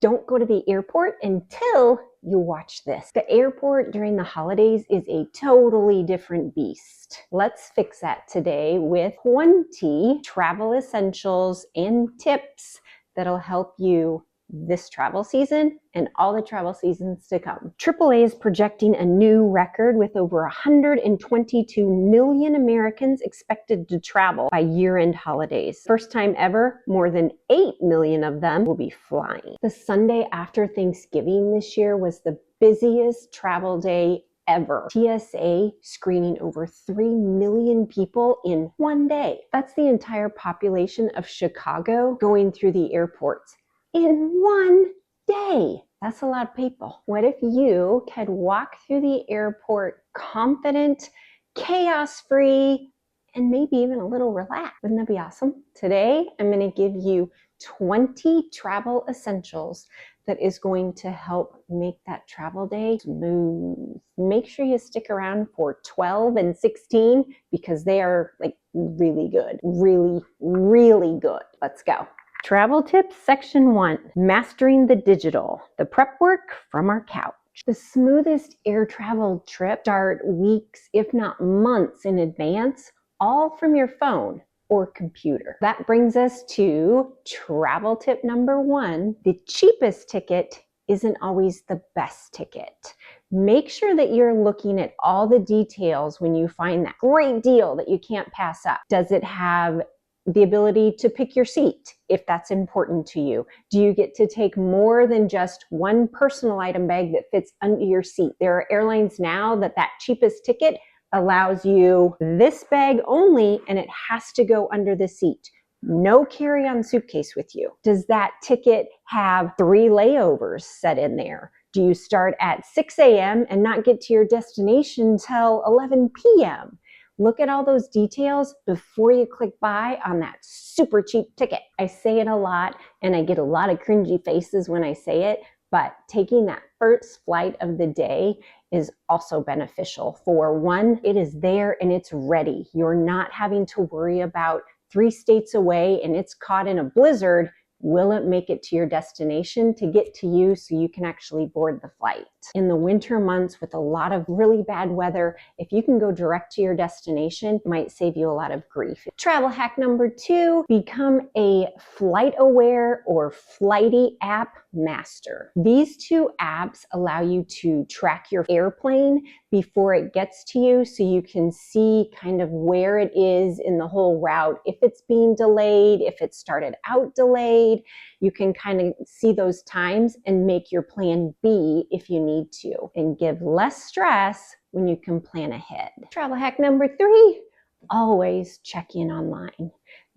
Don't go to the airport until you watch this. The airport during the holidays is a totally different beast. Let's fix that today with 20 travel essentials and tips that'll help you this travel season and all the travel seasons to come. AAA is projecting a new record with over 122 million Americans expected to travel by year-end holidays. First time ever, more than 8 million of them will be flying. The Sunday after Thanksgiving this year was the busiest travel day ever. TSA screening over 3 million people in one day. That's the entire population of Chicago going through the airports in one day. That's a lot of people. What if you could walk through the airport confident, chaos-free, and maybe even a little relaxed? Wouldn't that be awesome? Today, I'm going to give you 20 travel essentials that is going to help make that travel day smooth. Make sure you stick around for 12 and 16 because they are like really good. Really, really good. Let's go. Travel tips, section 1, mastering the digital, the prep work from our couch. The smoothest air travel trip start weeks, if not months in advance, all from your phone or computer. That brings us to travel tip number 1. The cheapest ticket isn't always the best ticket. Make sure that you're looking at all the details when you find that great deal that you can't pass up. Does it have the ability to pick your seat if that's important to you? Do you get to take more than just one personal item bag that fits under your seat? There are airlines now that cheapest ticket allows you this bag only and it has to go under the seat. No carry-on suitcase with you. Does that ticket have 3 layovers set in there? Do you start at 6 a.m. and not get to your destination till 11 p.m.? Look at all those details before you click buy on that super cheap ticket. I say it a lot and I get a lot of cringy faces when I say it, but taking that first flight of the day is also beneficial. For one, it is there and it's ready. You're not having to worry about 3 states away and it's caught in a blizzard. Will it make it to your destination to get to you so you can actually board the flight? In the winter months with a lot of really bad weather, if you can go direct to your destination, it might save you a lot of grief. Travel hack number 2, become a flight aware or flighty app master. These 2 apps allow you to track your airplane before it gets to you so you can see kind of where it is in the whole route. If it's being delayed, if it started out delayed, you can kind of see those times and make your plan B if you need to, and give less stress when you can plan ahead. Travel hack number 3, always check in online.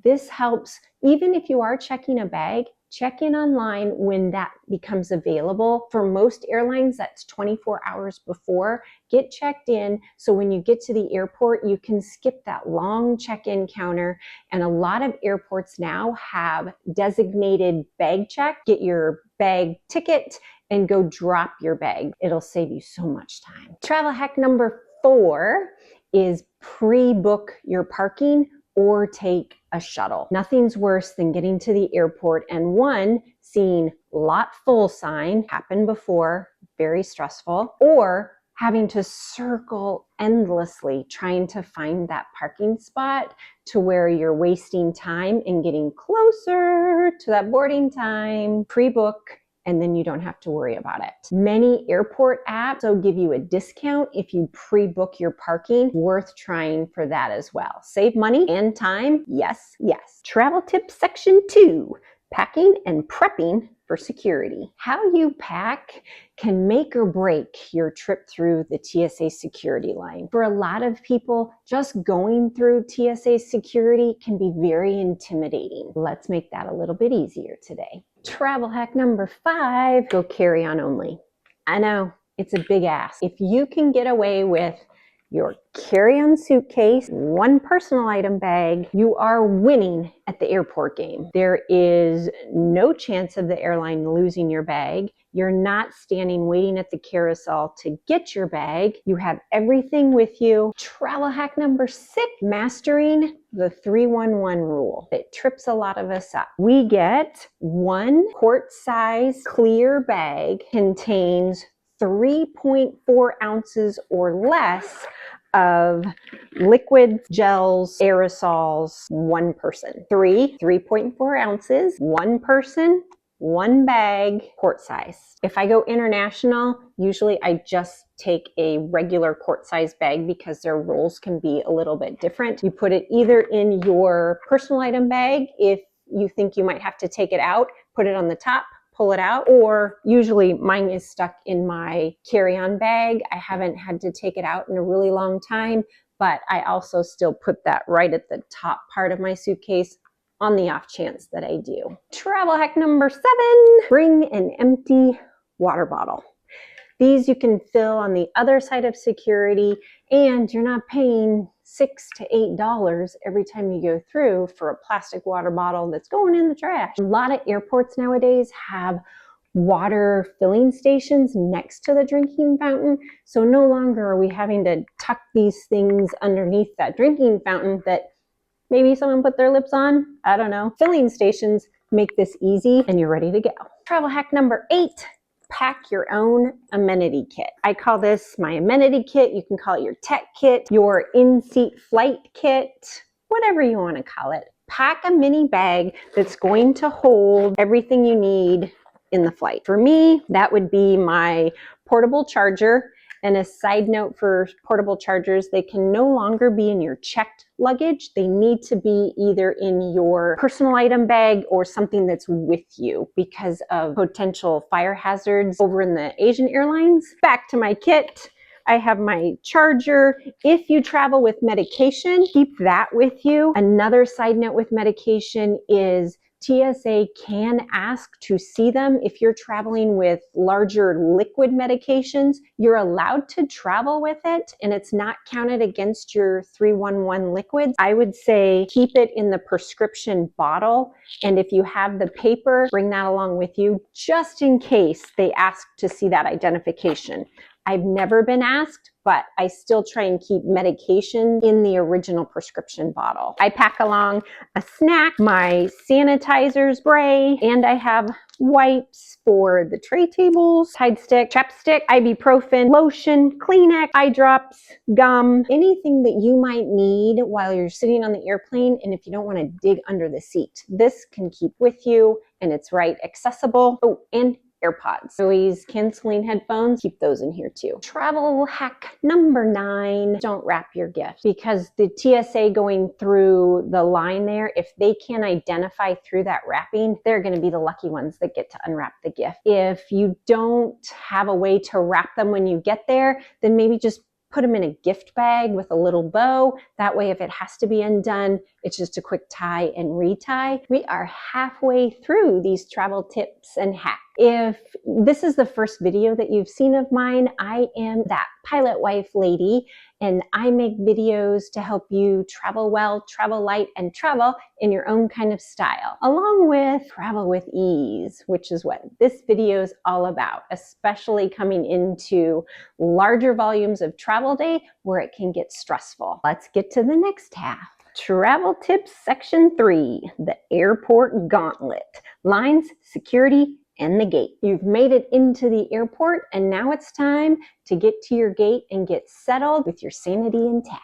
This helps, even if you are checking a bag, check in online when that becomes available. For most airlines, that's 24 hours before. Get checked in so when you get to the airport, you can skip that long check-in counter. And a lot of airports now have designated bag check. Get your bag ticket and go drop your bag. It'll save you so much time. Travel hack number 4 is pre-book your parking or take a shuttle. Nothing's worse than getting to the airport and seeing lot full sign, happened before, very stressful, or having to circle endlessly trying to find that parking spot to where you're wasting time and getting closer to that boarding time. Pre-book, and then you don't have to worry about it. Many airport apps will give you a discount if you pre-book your parking. Worth trying for that as well. Save money and time, yes, yes. Travel tip section 2, packing and prepping for security. How you pack can make or break your trip through the TSA security line. For a lot of people, just going through TSA security can be very intimidating. Let's make that a little bit easier today. Travel hack number 5, go carry-on only. I know, it's a big ask. If you can get away with your carry-on suitcase, one personal item bag, you are winning at the airport game. There is no chance of the airline losing your bag. You're not standing waiting at the carousel to get your bag. You have everything with you. Travel hack number 6, mastering the 311 rule. It trips a lot of us up. We get one quart-size clear bag, contains 3.4 ounces or less of liquids, gels, aerosols, one person. 3.4 ounces, one person, one bag, quart size. If I go international, usually I just take a regular quart size bag because their rules can be a little bit different. You put it either in your personal item bag if you think you might have to take it out, put it on the top, pull it out, or usually mine is stuck in my carry-on bag. I haven't had to take it out in a really long time, but I also still put that right at the top part of my suitcase on the off chance that I do. Travel hack number 7, bring an empty water bottle. These you can fill on the other side of security, and you're not paying $6 to $8 every time you go through for a plastic water bottle that's going in the trash. A lot of airports nowadays have water filling stations next to the drinking fountain, so no longer are we having to tuck these things underneath that drinking fountain that maybe someone put their lips on. I don't know. Filling stations make this easy, and you're ready to go. Travel hack number 8, pack your own amenity kit. I call this my amenity kit. You can call it your tech kit, your in-seat flight kit, whatever you want to call it. Pack a mini bag that's going to hold everything you need in the flight. For me, that would be my portable charger. And a side note for portable chargers, they can no longer be in your checked luggage. They need to be either in your personal item bag or something that's with you because of potential fire hazards over in the Asian airlines. Back to my kit. I have my charger. If you travel with medication, keep that with you. Another side note with medication is TSA can ask to see them. If you're traveling with larger liquid medications, you're allowed to travel with it and it's not counted against your 311 liquids. I would say keep it in the prescription bottle. And if you have the paper, bring that along with you just in case they ask to see that identification. I've never been asked, but I still try and keep medication in the original prescription bottle. I pack along a snack, my sanitizer spray, and I have wipes for the tray tables, Tide stick, chapstick, ibuprofen, lotion, Kleenex, eye drops, gum, anything that you might need while you're sitting on the airplane and if you don't want to dig under the seat. This can keep with you and it's right accessible. Oh, and AirPods. Always canceling headphones, keep those in here too. Travel hack number 9, don't wrap your gift because the TSA going through the line there, if they can identify through that wrapping, they're going to be the lucky ones that get to unwrap the gift. If you don't have a way to wrap them when you get there, then maybe just put them in a gift bag with a little bow. That way, if it has to be undone, it's just a quick tie and retie. We are halfway through these travel tips and hacks. If this is the first video that you've seen of mine, I am that pilot wife lady, and I make videos to help you travel well, travel light, and travel in your own kind of style, along with travel with ease, which is what this video is all about, especially coming into larger volumes of travel day where it can get stressful. Let's get to the next half. Travel tips section 3, the airport gauntlet, lines, security, and the gate. You've made it into the airport and now it's time to get to your gate and get settled with your sanity intact.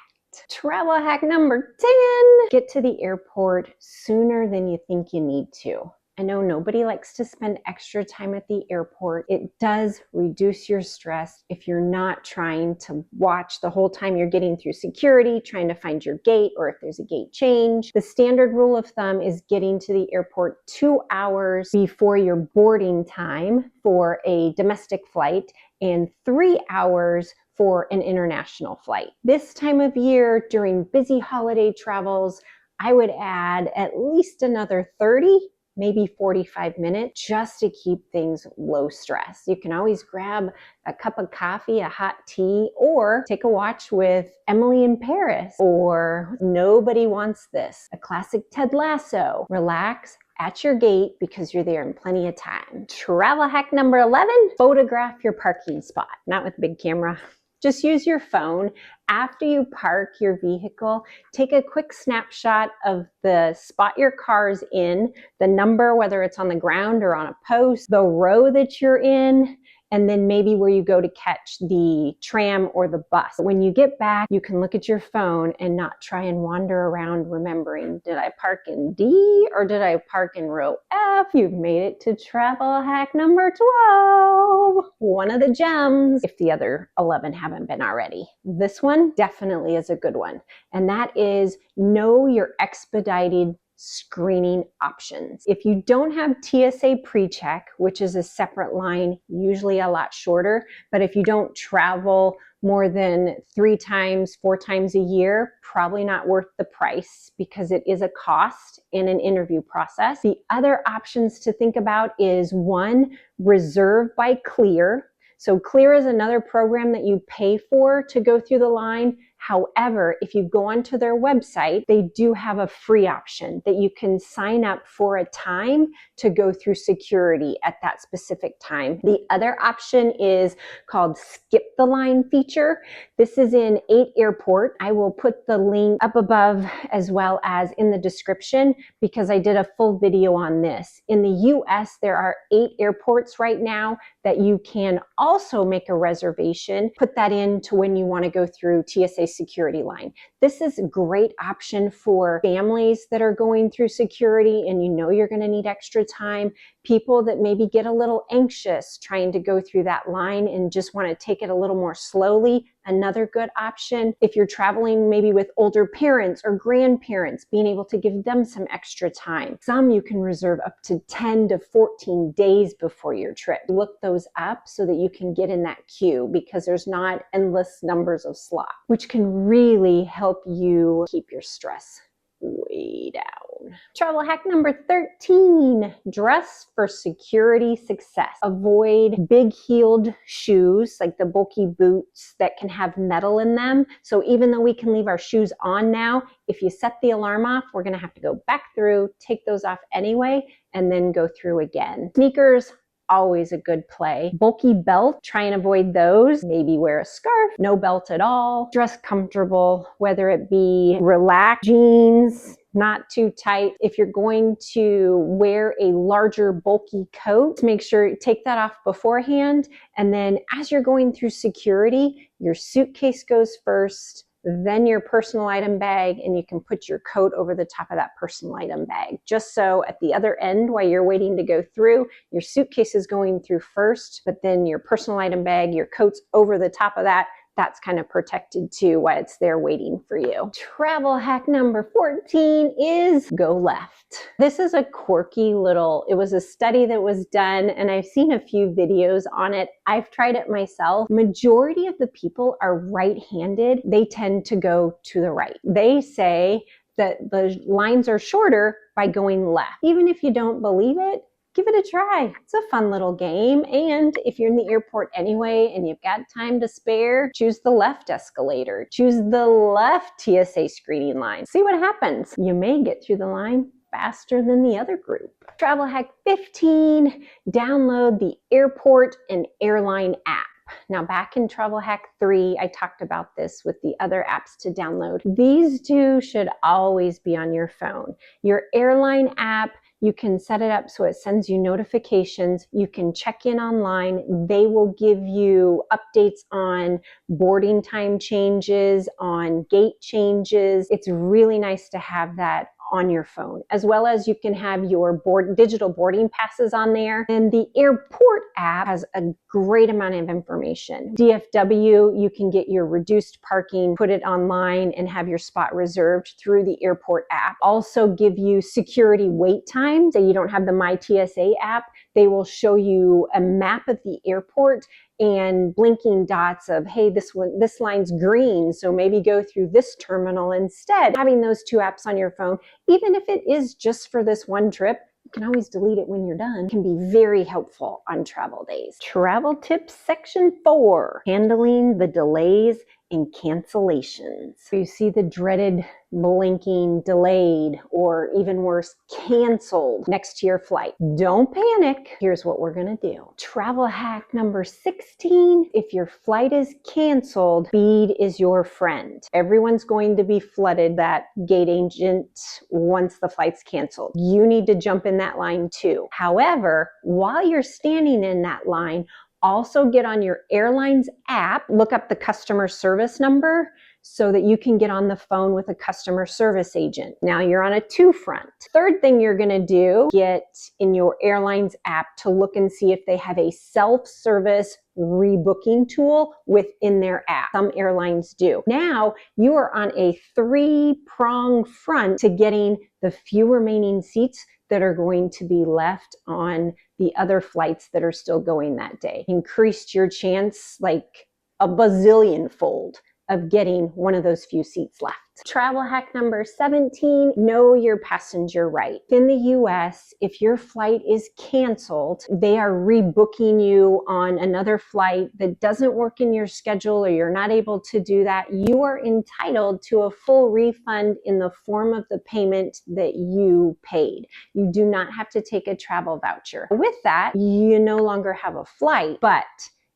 Travel hack number 10, get to the airport sooner than you think you need to. I know nobody likes to spend extra time at the airport. It does reduce your stress if you're not trying to watch the whole time you're getting through security, trying to find your gate, or if there's a gate change. The standard rule of thumb is getting to the airport 2 hours before your boarding time for a domestic flight and 3 hours for an international flight. This time of year during busy holiday travels, I would add at least another 30, maybe 45 minutes, just to keep things low stress. You can always grab a cup of coffee, a hot tea, or take a watch with Emily in Paris, or Nobody Wants This, a classic Ted Lasso. Relax at your gate because you're there in plenty of time. Travel hack number 11, photograph your parking spot. Not with a big camera. Just use your phone. After you park your vehicle, take a quick snapshot of the spot your car's in, the number, whether it's on the ground or on a post, the row that you're in, and then maybe where you go to catch the tram or the bus. When you get back, you can look at your phone and not try and wander around remembering, did I park in D or did I park in row F? You've made it to travel hack number 12. One of the gems, if the other 11 haven't been already. This one definitely is a good one, and that is know your expedited screening options. If you don't have TSA PreCheck, which is a separate line, usually a lot shorter, but if you don't travel more than 3 times, 4 times a year, probably not worth the price because it is a cost in an interview process. The other options to think about is 1, reserve by Clear. So Clear is another program that you pay for to go through the line. However, if you go onto their website, they do have a free option that you can sign up for a time to go through security at that specific time. The other option is called Skip the Line feature. This is in 8 Airport. I will put the link up above as well as in the description because I did a full video on this. In the US, there are 8 airports right now that you can also make a reservation, put that in to when you want to go through TSA security line. This is a great option for families that are going through security and you know you're going to need extra time, people that maybe get a little anxious trying to go through that line and just want to take it a little more slowly. Another good option, if you're traveling maybe with older parents or grandparents, being able to give them some extra time. Some you can reserve up to 10 to 14 days before your trip. Look those up so that you can get in that queue because there's not endless numbers of slots, which can really help you keep your stress way down. Travel hack number 13, dress for security success. Avoid big heeled shoes like the bulky boots that can have metal in them. So even though we can leave our shoes on now, if you set the alarm off, we're going to have to go back through, take those off anyway, and then go through again. Sneakers, always a good play. Bulky belt, try and avoid those. Maybe wear a scarf, no belt at all. Dress comfortable, whether it be relaxed jeans, not too tight. If you're going to wear a larger bulky coat, make sure you take that off beforehand. And then as you're going through security, your suitcase goes first, then your personal item bag, and you can put your coat over the top of that personal item bag. Just so at the other end, while you're waiting to go through, your suitcase is going through first, but then your personal item bag, your coat's over the top of that. That's kind of protected too while it's there waiting for you. Travel hack number 14 is go left. This is a quirky little, it was a study that was done and I've seen a few videos on it. I've tried it myself. Majority of the people are right-handed. They tend to go to the right. They say that the lines are shorter by going left. Even if you don't believe it, give it a try. It's a fun little game. And if you're in the airport anyway and you've got time to spare, choose the left escalator. Choose the left TSA screening line. See what happens. You may get through the line faster than the other group. Travel hack 15, download the airport and airline app. Now back in Travel Hack 3, I talked about this with the other apps to download. These two should always be on your phone. Your airline app, you can set it up so it sends you notifications. You can check in online. They will give you updates on boarding time changes, on gate changes. It's really nice to have that on your phone, as well as you can have your digital boarding passes on there. And the airport app has a great amount of information. DFW, you can get your reduced parking, put it online and have your spot reserved through the airport app. Also give you security wait time. So you don't have the My TSA app, they will show you a map of the airport and blinking dots of, hey, this line's green, so maybe go through this terminal instead. Having those two apps on your phone, even if it is just for this one trip, you can always delete it when you're done, can be very helpful on travel days. Travel tips section 4, handling the delays and cancellations. You see the dreaded blinking delayed, or even worse, canceled next to your flight. Don't panic. Here's what we're gonna do. Travel hack number 16, if your flight is canceled, speed is your friend. Everyone's going to be flooded that gate agent once the flight's canceled. You need to jump in that line too. However, while you're standing in that line, also get on your airline's app, look up the customer service number so that you can get on the phone with a customer service agent. Now you're on a two front. Third thing you're gonna do, get in your airline's app to look and see if they have a self-service rebooking tool within their app. Some airlines do. Now you are on a 3-prong front to getting the few remaining seats that are going to be left on the other flights that are still going that day. Increased your chance like a bazillion fold of getting one of those few seats left. Travel hack number 17, know your passenger right. In the US, if your flight is canceled, they are rebooking you on another flight that doesn't work in your schedule, or you're not able to do that, you are entitled to a full refund in the form of the payment that you paid. You do not have to take a travel voucher. With that, you no longer have a flight, but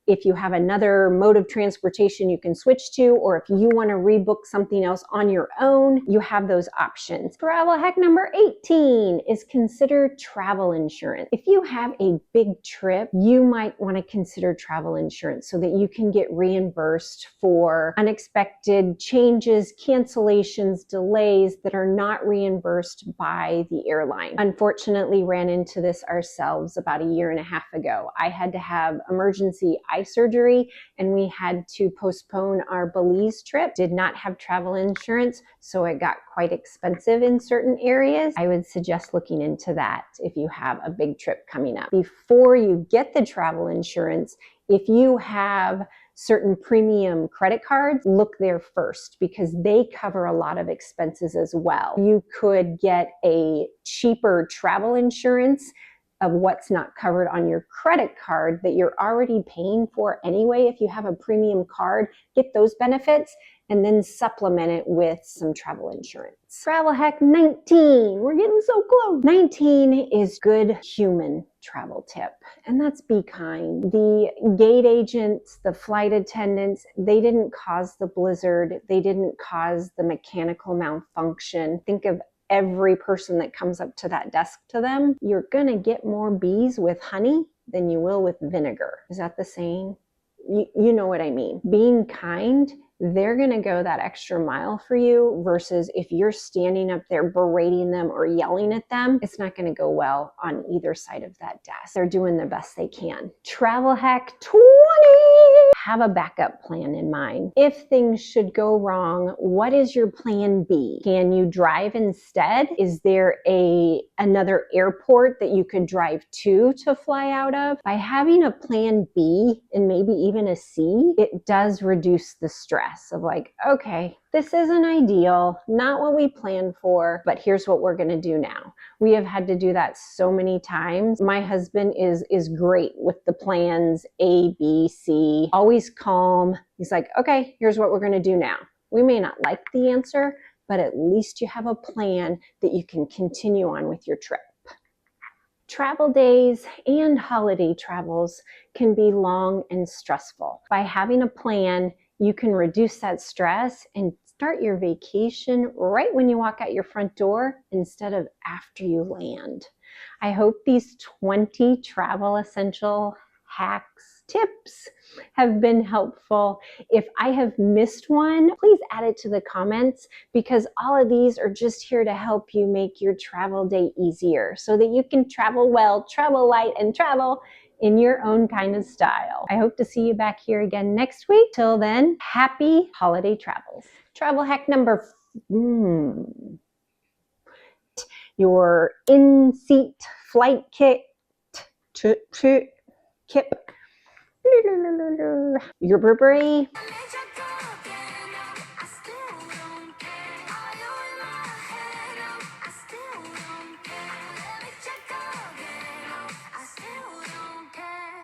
if you have another mode of transportation you can switch to, or if you want to rebook something else on your own, you have those options. Travel hack number 18 is consider travel insurance. If you have a big trip, you might want to consider travel insurance so that you can get reimbursed for unexpected changes, cancellations, delays that are not reimbursed by the airline. Unfortunately, ran into this ourselves about a year and a half ago. I had to have emergency eye surgery and we had to postpone our Belize trip. Did not have travel insurance, so it got quite expensive in certain areas. I would suggest looking into that if you have a big trip coming up. Before you get the travel insurance, if you have certain premium credit cards, look there first because they cover a lot of expenses as well. You could get a cheaper travel insurance of what's not covered on your credit card that you're already paying for anyway. If you have a premium card, get those benefits and then supplement it with some travel insurance. Travel hack 19, we're getting so close. 19 is good human travel tip, and that's be kind. The gate agents, the flight attendants, they didn't cause the blizzard. They didn't cause the mechanical malfunction. Think of every person that comes up to that desk to them. You're gonna get more bees with honey than you will with vinegar. Is that the saying? You know what I mean. Being kind, they're gonna go that extra mile for you versus if you're standing up there berating them or yelling at them, it's not gonna go well on either side of that desk. They're doing the best they can. Travel hack 20. Have a backup plan in mind. If things should go wrong, what is your plan B? Can you drive instead? Is there another airport that you could drive to fly out of? By having a plan B and maybe even a C, it does reduce the stress of like, okay, this isn't ideal, not what we planned for, but here's what we're gonna do now. We have had to do that so many times. My husband is great with the plans A, B, C, always calm. He's like, okay, here's what we're gonna do now. We may not like the answer, but at least you have a plan that you can continue on with your trip. Travel days and holiday travels can be long and stressful. By having a plan, you can reduce that stress and start your vacation right when you walk out your front door instead of after you land. I hope these 20 travel essential hacks, tips have been helpful. If I have missed one, please add it to the comments because all of these are just here to help you make your travel day easier so that you can travel well, travel light, and travel in your own kind of style. I hope to see you back here again next week. Till then, happy holiday travels. Travel hack number your in-seat flight kit kip. Your Burberry